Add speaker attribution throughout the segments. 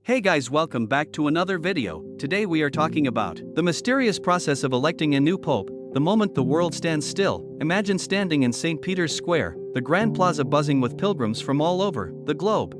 Speaker 1: Hey guys, welcome back to another video. Today we are talking about the mysterious process of electing a new pope. The moment the world stands still, imagine standing in St. Peter's Square, the Grand Plaza buzzing with pilgrims from all over the globe.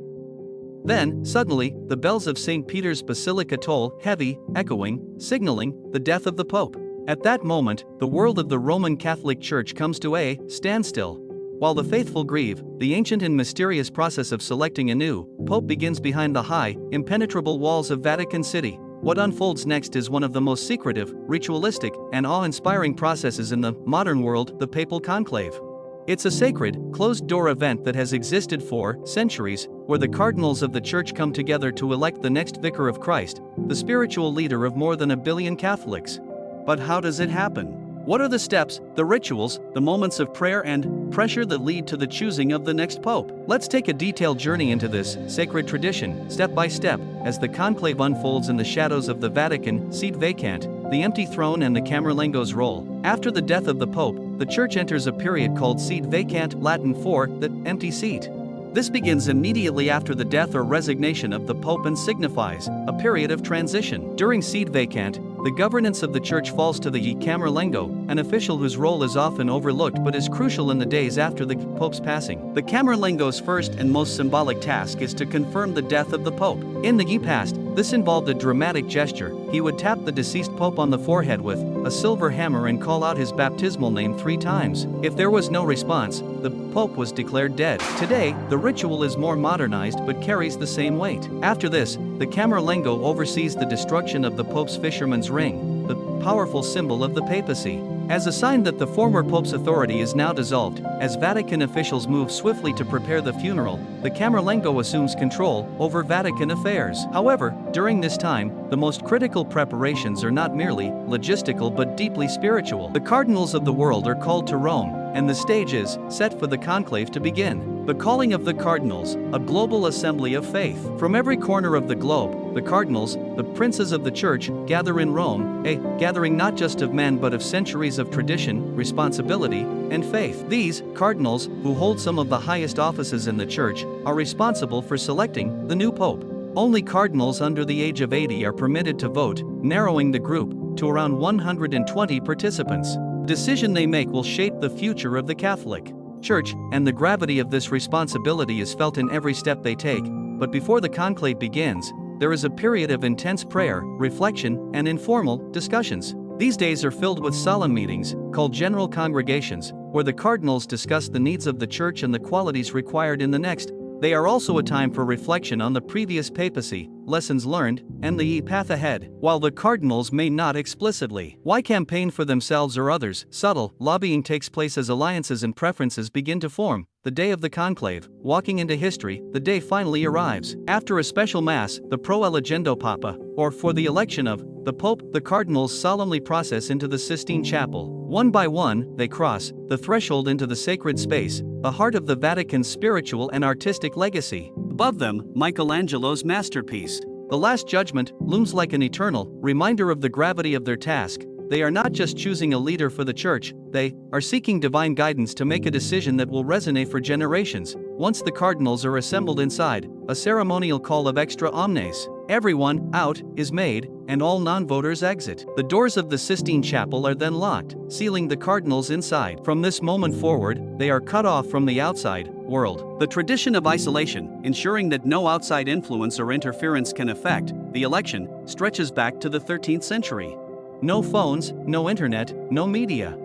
Speaker 1: Then, suddenly, the bells of St. Peter's Basilica toll, heavy, echoing, signaling the death of the pope. At that moment, the world of the Roman Catholic Church comes to a standstill. While the faithful grieve, the ancient and mysterious process of selecting a new pope begins behind the high, impenetrable walls of Vatican City. What unfolds next is one of the most secretive, ritualistic, and awe-inspiring processes in the modern world, the papal conclave. It's a sacred, closed-door event that has existed for centuries, where the cardinals of the Church come together to elect the next vicar of Christ, the spiritual leader of more than 1 billion Catholics. But how does it happen? What are the steps, the rituals, the moments of prayer and pressure that lead to the choosing of the next pope? Let's take a detailed journey into this sacred tradition, step by step, as the conclave unfolds in the shadows of the Vatican seat vacant, the empty throne and the Camerlengo's role. After the death of the pope, the Church enters a period called seat vacant, Latin for the empty seat. This begins immediately after the death or resignation of the pope and signifies a period of transition. During seat vacant, the governance of the Church falls to the Camerlengo, an official whose role is often overlooked but is crucial in the days after the pope's passing. The Camerlengo's first and most symbolic task is to confirm the death of the pope. In the past, this involved a dramatic gesture. He would tap the deceased pope on the forehead with a silver hammer and call out his baptismal name 3 times. If there was no response, the pope was declared dead. Today, the ritual is more modernized but carries the same weight. After this, the Camerlengo oversees the destruction of the pope's fisherman's ring, the powerful symbol of the papacy. As a sign that the former pope's authority is now dissolved, as Vatican officials move swiftly to prepare the funeral, the Camerlengo assumes control over Vatican affairs. However, during this time, the most critical preparations are not merely logistical but deeply spiritual. The cardinals of the world are called to Rome, and the stage is set for the conclave to begin. The calling of the cardinals, a global assembly of faith. From every corner of the globe, the cardinals, the princes of the Church, gather in Rome, a gathering not just of men but of centuries of tradition, responsibility, and faith. These cardinals, who hold some of the highest offices in the Church, are responsible for selecting the new pope. Only cardinals under the age of 80 are permitted to vote, narrowing the group to around 120 participants. The decision they make will shape the future of the Catholic Church, and the gravity of this responsibility is felt in every step they take. But before the conclave begins, there is a period of intense prayer, reflection, and informal discussions. These days are filled with solemn meetings, called general congregations, where the cardinals discuss the needs of the Church and the qualities required in the next. They are also a time for reflection on the previous papacy, lessons learned, and the path ahead. While the cardinals may not explicitly campaign for themselves or others, subtle lobbying takes place as alliances and preferences begin to form. The day of the conclave, walking into history, the day finally arrives. After a special mass, the pro elegendo papa, or for the election of the pope, the cardinals solemnly process into the Sistine Chapel. One by one, they cross the threshold into the sacred space, the heart of the Vatican's spiritual and artistic legacy. Above them, Michelangelo's masterpiece, The Last Judgment, looms like an eternal reminder of the gravity of their task. They are not just choosing a leader for the Church, they are seeking divine guidance to make a decision that will resonate for generations. Once the cardinals are assembled inside, a ceremonial call of extra omnes. Everyone out is made, and all non-voters exit. The doors of the Sistine Chapel are then locked, sealing the cardinals inside. From this moment forward, they are cut off from the outside world. The tradition of isolation, ensuring that no outside influence or interference can affect the election, stretches back to the 13th century. No phones, no internet, no media.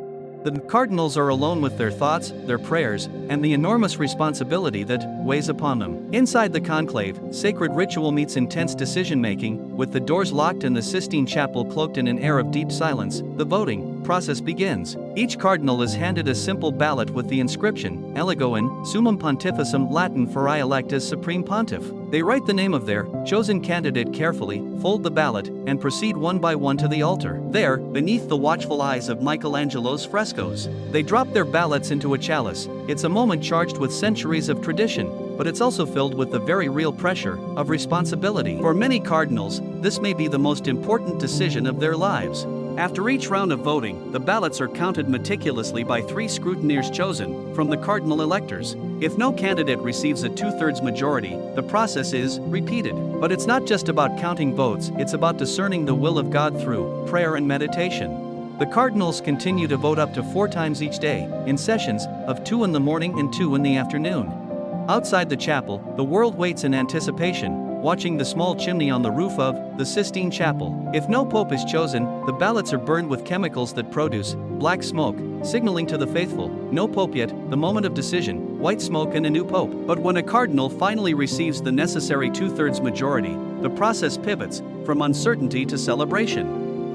Speaker 1: The cardinals are alone with their thoughts, their prayers, and the enormous responsibility that weighs upon them. Inside the conclave, sacred ritual meets intense decision-making. With the doors locked and the Sistine Chapel cloaked in an air of deep silence, the voting process begins. Each cardinal is handed a simple ballot with the inscription, Elego in Summum Pontificem, Latin for I elect as Supreme Pontiff. They write the name of their chosen candidate carefully, fold the ballot, and proceed one by one to the altar. There, beneath the watchful eyes of Michelangelo's frescoes, they drop their ballots into a chalice. It's a moment charged with centuries of tradition, but it's also filled with the very real pressure of responsibility. For many cardinals, this may be the most important decision of their lives. After each round of voting, the ballots are counted meticulously by 3 scrutineers chosen from the cardinal electors. If no candidate receives a 2/3 majority, the process is repeated. But it's not just about counting votes, it's about discerning the will of God through prayer and meditation. The cardinals continue to vote up to 4 times each day, in sessions of 2 in the morning and 2 in the afternoon. Outside the chapel, the world waits in anticipation, watching the small chimney on the roof of the Sistine Chapel. If no pope is chosen, the ballots are burned with chemicals that produce black smoke, signaling to the faithful, no pope yet, the moment of decision, white smoke and a new pope. But when a cardinal finally receives the necessary 2/3 majority, the process pivots from uncertainty to celebration.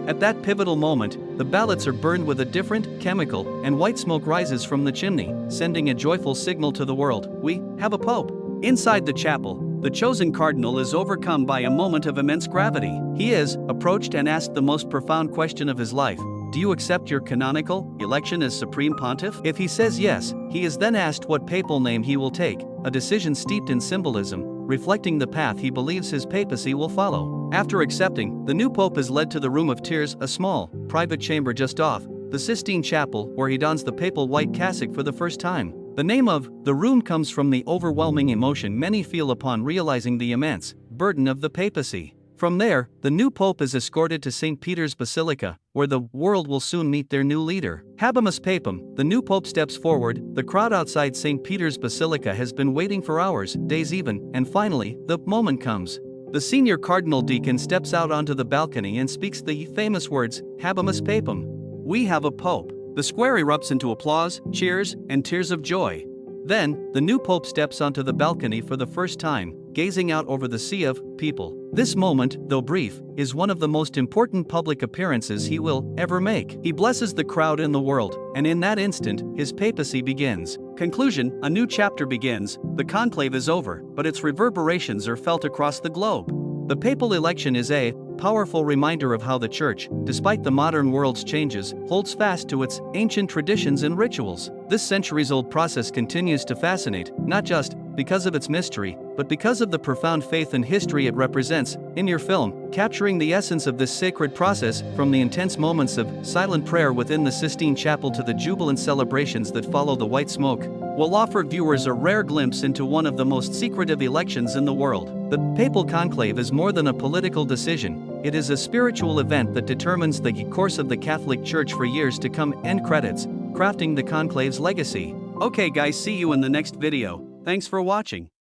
Speaker 1: At that pivotal moment, the ballots are burned with a different chemical, and white smoke rises from the chimney, sending a joyful signal to the world: we have a pope. Inside the chapel, the chosen cardinal is overcome by a moment of immense gravity. He is approached and asked the most profound question of his life: do you accept your canonical election as supreme pontiff? If he says yes, he is then asked what papal name he will take, a decision steeped in symbolism, reflecting the path he believes his papacy will follow. After accepting, the new pope is led to the Room of Tears, a small, private chamber just off the Sistine Chapel, where he dons the papal white cassock for the first time. The name of the room comes from the overwhelming emotion many feel upon realizing the immense burden of the papacy. From there, the new pope is escorted to St. Peter's Basilica, where the world will soon meet their new leader. Habemus Papam, the new pope steps forward. The crowd outside St. Peter's Basilica has been waiting for hours, days even, and finally, the moment comes. The senior cardinal deacon steps out onto the balcony and speaks the famous words, Habemus Papam. We have a pope. The square erupts into applause, cheers, and tears of joy. Then, the new pope steps onto the balcony for the first time, gazing out over the sea of people. This moment, though brief, is one of the most important public appearances he will ever make. He blesses the crowd and the world, and in that instant, his papacy begins. Conclusion: a new chapter begins. The conclave is over, but its reverberations are felt across the globe. The papal election is a powerful reminder of how the Church, despite the modern world's changes, holds fast to its ancient traditions and rituals. This centuries-old process continues to fascinate, not just because of its mystery, but because of the profound faith and history it represents. In your film, capturing the essence of this sacred process, from the intense moments of silent prayer within the Sistine Chapel to the jubilant celebrations that follow the white smoke, will offer viewers a rare glimpse into one of the most secretive elections in the world. The papal conclave is more than a political decision. It is a spiritual event that determines the course of the Catholic Church for years to come. End credits. Crafting the conclave's legacy. Okay guys, see you in the next video. Thanks for watching.